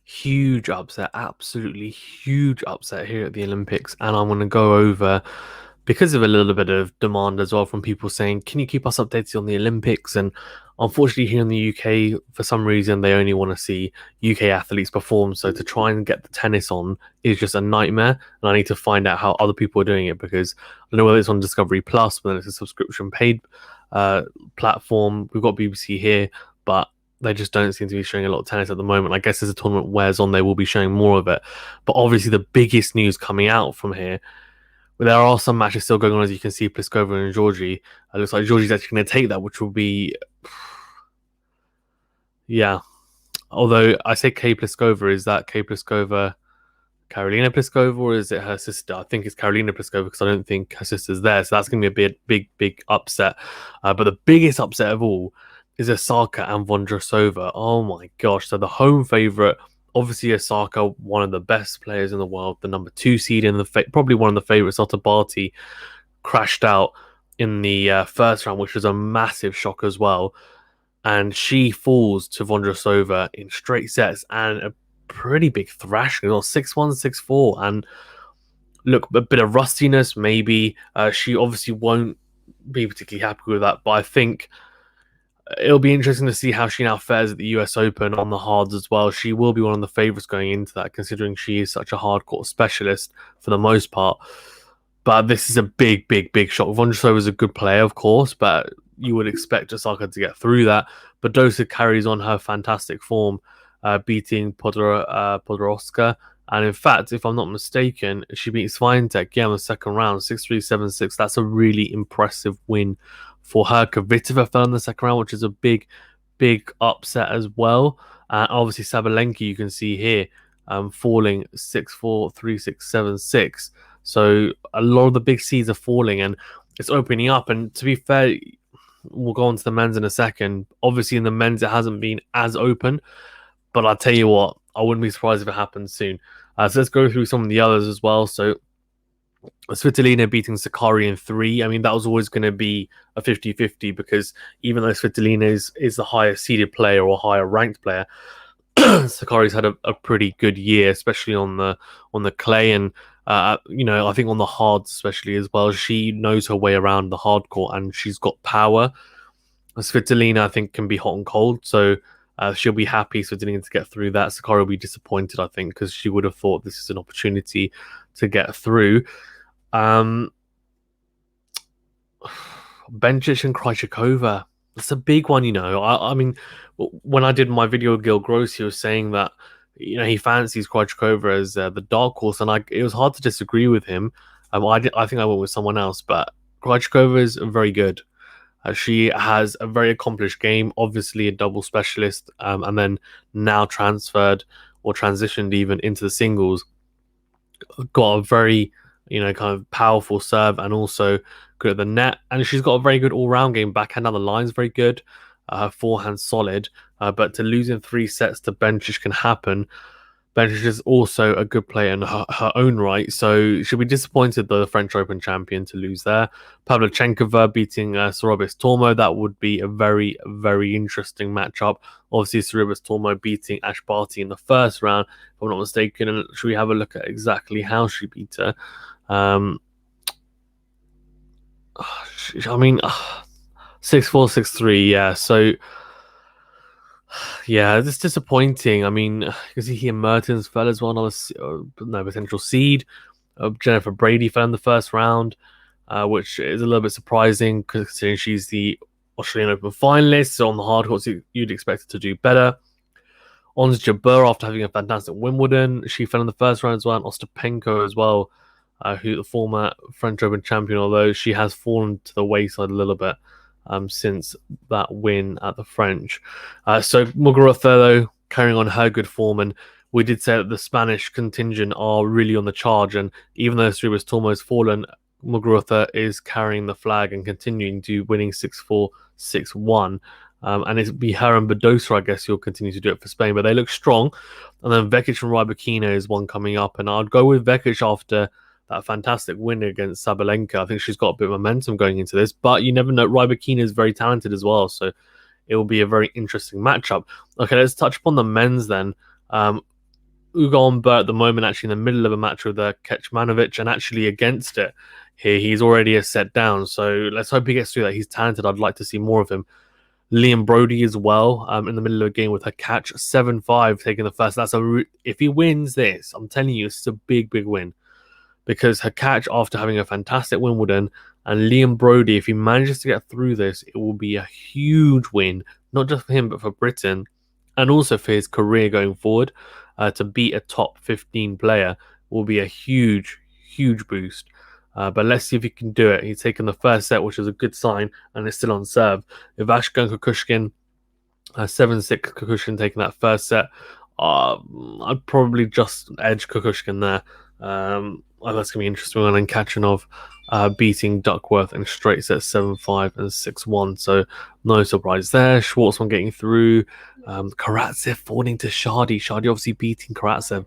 Huge upset, absolutely huge upset here at the Olympics. And I'm going to go over, because of a little bit of demand as well from people saying, can you keep us updated on the Olympics? And unfortunately, here in the UK, for some reason, they only want to see UK athletes perform. So to try and get the tennis on is just a nightmare. And I need to find out how other people are doing it, because I know whether it's on Discovery Plus, whether it's a subscription paid platform. We've got BBC here, but they just don't seem to be showing a lot of tennis at the moment. I guess as the tournament wears on, they will be showing more of it. But obviously, the biggest news coming out from here, well, there are some matches still going on, as you can see, Pliskova and Georgie. It looks like Georgie's actually going to take that, which will be, yeah. Although I say Kay Pliskova, is that Kay Pliskova Karolina Pliskova, or is it her sister? I think it's Karolina Pliskova, because I don't think her sister's there. So that's going to be a big upset. But the biggest upset of all is Osaka and Vondrousova. Oh my gosh. So the home favourite, obviously Osaka, one of the best players in the world, the number 2 seed in probably one of the favourites after Barty, crashed out in the first round, which was a massive shock as well. And she falls to Vondrousova in straight sets and a pretty big thrashing, 6-1, 6-4. And look, a bit of rustiness, maybe. She obviously won't be particularly happy with that, but I think it'll be interesting to see how she now fares at the US Open on the hards as well. She will be one of the favourites going into that, considering she is such a hard court specialist for the most part. But this is a big shock. Vondrousova is a good player, of course, but you would expect Osaka to get through that. But Dosa carries on her fantastic form, beating Podoroska. And in fact, if I'm not mistaken, she beats Swiatek in the second round, 6-3, 7-6. That's a really impressive win for her. Kvitova fell in the second round, which is a big upset as well. Obviously, Sabalenka, you can see here, falling 6-4, 3-6, 7-6. So a lot of the big seeds are falling, and it's opening up. And to be fair, we'll go on to the men's in a second. Obviously, in the men's, it hasn't been as open, but I'll tell you what, I wouldn't be surprised if it happens soon. So let's go through some of the others as well. So Svitolina beating Sakkari in 3. I mean, that was always going to be a 50-50, because even though Svitolina is the higher seeded player or higher ranked player, Sakkari's had a pretty good year, especially on the clay, and I think on the hards especially as well. She knows her way around the hard court, and she's got power. Svitolina, I think, can be hot and cold, so she'll be happy Svitolina to get through that. Sakkari will be disappointed, I think, because she would have thought this is an opportunity to get through. Bencic and Krejcikova, it's a big one, I mean, when I did my video with Gil Gross, he was saying that he fancies Krejcikova as the dark horse, and it was hard to disagree with him. I think I went with someone else, but Krejcikova is very good. She has a very accomplished game, obviously a double specialist, and then now transferred or transitioned even into the singles. Got a very kind of powerful serve, and also good at the net. And she's got a very good all-round game. Backhand down the line is very good. Her forehand solid. But to lose in 3 sets to Bencic can happen. Bencic is also a good player in her own right. So she'll be disappointed, though, the French Open champion, to lose there. Pavlyuchenkova beating Sorobis Tormo. That would be a very, very interesting matchup. Obviously, Sorobis Tormo beating Ash Barty in the first round, if I'm not mistaken. And should we have a look at exactly how she beat her? I mean, 6-4, 6-3, yeah. So, yeah, it's disappointing. I mean, you can see here Mertens fell as well, another potential seed. Jennifer Brady fell in the first round, which is a little bit surprising, considering she's the Australian Open finalist. So on the hard courts, you'd expect her to do better. Ons Jabeur, after having a fantastic Wimbledon, she fell in the first round as well. And Ostapenko as well, who the former French Open champion, although she has fallen to the wayside a little bit since that win at the French. So Muguruza, though, carrying on her good form, and we did say that the Spanish contingent are really on the charge, and even though Sorobis Tormo has fallen, Muguruza is carrying the flag and continuing to winning 6-4, 6-1. And it'll be her and Badosa, I guess, who'll continue to do it for Spain, but they look strong. And then Vekic and Rybakina is one coming up, and I'd go with Vekic after that fantastic win against Sabalenka. I think she's got a bit of momentum going into this, but you never know. Rybakina is very talented as well, so it will be a very interesting matchup. Okay, let's touch upon the men's then. Ugo Humbert at the moment, actually in the middle of a match with Kecmanovic, and actually against it here, he's already a set down. So let's hope he gets through that. He's talented. I'd like to see more of him. Liam Brody as well, in the middle of a game with her catch 7-5, taking the first. If he wins this, I'm telling you, it's a big, big win, because her catch after having a fantastic Wimbledon, and Liam Brody, if he manages to get through this, it will be a huge win, not just for him but for Britain, and also for his career going forward. To beat a top 15 player will be a huge, huge boost. But let's see if he can do it. He's taken the first set, which is a good sign, and it's still on serve. Ivashka and Kukushkin, 7-6 Kukushkin taking that first set. I'd probably just edge Kukushkin there. That's going to be interesting. And then Kachanov beating Duckworth in straight sets 7-5 and 6-1. So no surprise there. Schwartzman getting through. Karatsev falling to Shardy. Shardy obviously beating Karatsev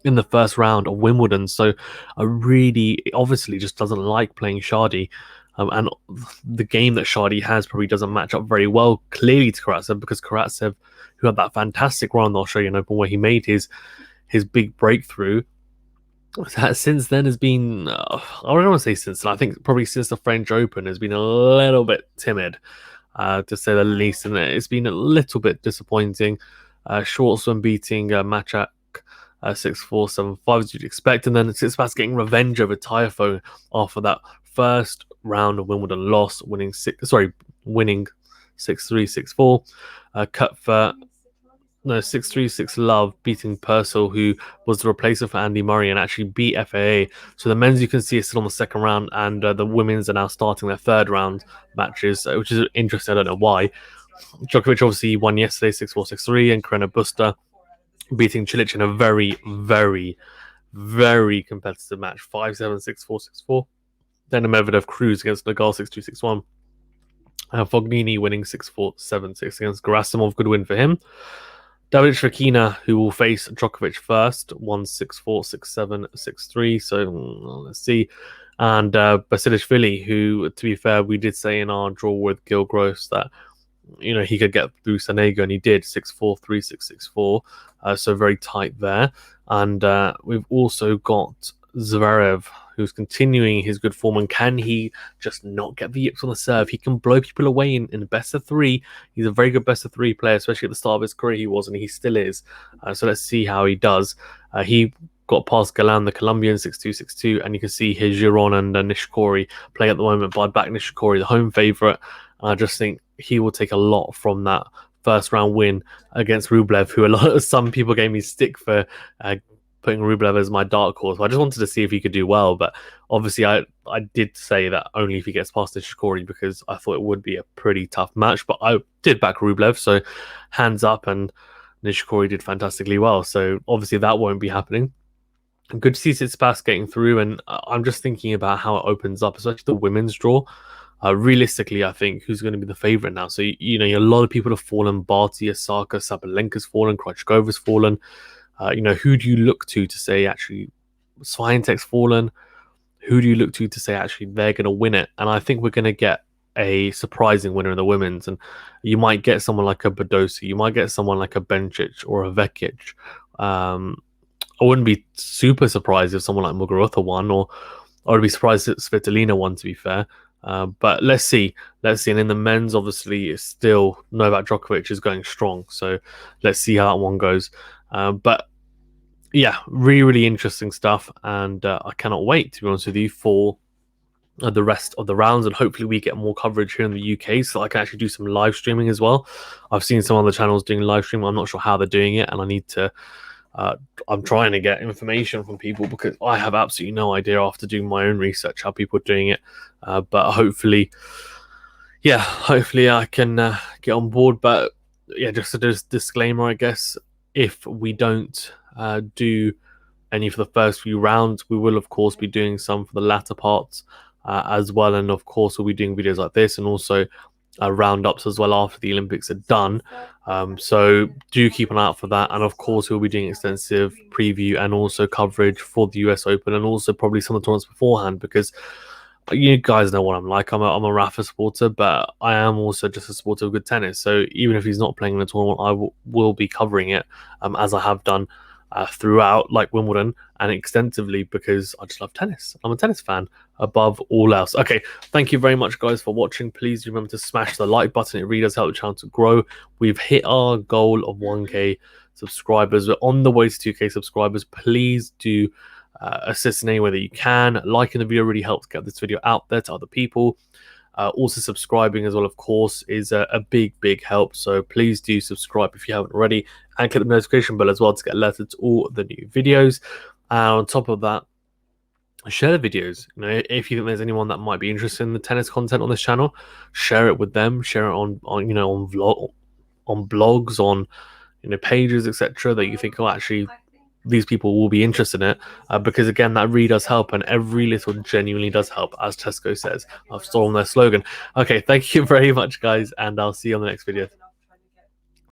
in the first round of Wimbledon. So I really obviously just doesn't like playing Shardy. And the game that Shardy has probably doesn't match up very well, clearly, to Karatsev, because Karatsev, who had that fantastic run in the Australian Open where he made his big breakthrough, since then has been, I don't want to say since then, I think probably since the French Open has been a little bit timid, to say the least, and it's been a little bit disappointing. Schwartzman beating Machak 6-4, 7-5, as you'd expect, and then Tsitsipas getting revenge over Tiafoe after that first round of Wimbledon loss, winning 6-3, 6-4. Kupfer, 6-3, 6-love, beating Purcell, who was the replacement for Andy Murray and actually beat FAA. So the men's, you can see, is still on the second round, and the women's are now starting their third round matches, which is interesting. I don't know why. Djokovic obviously won yesterday, 6-4, 6-3, and Carreño Busta beating Cilic in a very, very, very competitive match, 5-7, 6-4, 6-4. Then Medvedev cruise against Nadal, 6-2, 6-1. Fognini winning 6-4, 7-6 against Gerasimov. Good win for him. David Fokina, who will face Djokovic first, won 6-4, 6-7, 6-3. So let's see. And Basilashvili, who, to be fair, we did say in our draw with Gil Gross that he could get through Sonego, and he did, 6-4, 3-6, 6-4. So very tight there. And we've also got Zverev, who's continuing his good form, and can he just not get the yips on the serve? He can blow people away in best of three. He's a very good best of three player, especially at the start of his career he was, and he still is. So let's see how he does. He got past Galan, the Colombian, 6-2, 6-2, and you can see his Giron and Nishikori playing at the moment. But I'd back Nishikori, the home favourite. I just think he will take a lot from that first round win against Rublev, who some people gave me stick for putting Rublev as my dark horse. I just wanted to see if he could do well, but obviously I did say that only if he gets past Nishikori, because I thought it would be a pretty tough match, but I did back Rublev, so hands up, and Nishikori did fantastically well, so obviously that won't be happening. Good to see Tsitsipas getting through, and I'm just thinking about how it opens up, especially the women's draw. Realistically, I think who's going to be the favourite now? So, a lot of people have fallen. Barty, Osaka, Sabalenka's fallen, Krejcikova's fallen. Who do you look to say, actually, Swiatek's fallen? Who do you look to say, actually, they're going to win it? And I think we're going to get a surprising winner in the women's. And you might get someone like a Badosa. You might get someone like a Bencic or a Vekic. I wouldn't be super surprised if someone like Muguruza won, or I would be surprised if Svitolina won, to be fair. But let's see. And in the men's, obviously, it's still Novak Djokovic is going strong. So let's see how that one goes. But yeah, really, really interesting stuff. And I cannot wait, to be honest with you, for the rest of the rounds. And hopefully we get more coverage here in the UK, so I can actually do some live streaming as well. I've seen some other channels doing live streaming. I'm not sure how they're doing it. And I need to... I'm trying to get information from people, because I have absolutely no idea after doing my own research how people are doing it. But hopefully I can get on board. But yeah, just a disclaimer, I guess, if we don't do any for the first few rounds, we will of course be doing some for the latter parts as well. And of course we'll be doing videos like this, and also roundups as well after the Olympics are done. So do keep an eye out for that. And of course we'll be doing extensive preview and also coverage for the US Open, and also probably some of the tournaments beforehand, because you guys know what I'm like. I'm a Rafa supporter, but I am also just a supporter of good tennis. So even if he's not playing in the tournament, I will be covering it, as I have done throughout, like Wimbledon, and extensively, because I just love tennis. I'm a tennis fan above all else. Okay, thank you very much, guys, for watching. Please remember to smash the like button. It really does help the channel to grow. We've hit our goal of 1K subscribers. We're on the way to 2K subscribers. Please do assist in any way that you can. Liking the video really helps get this video out there to other people. Also subscribing as well, of course, is a big help. So please do subscribe if you haven't already, and click the notification bell as well to get alerted to all the new videos. On top of that, share the videos. You know, if you think there's anyone that might be interested in the tennis content on this channel, share it with them. Share it on blogs, on pages, etc. that you think, oh, actually these people will be interested in it, because again, that really does help, and every little genuinely does help, as Tesco says. I've stolen their slogan. Okay, thank you very much, guys, and I'll see you on the next video.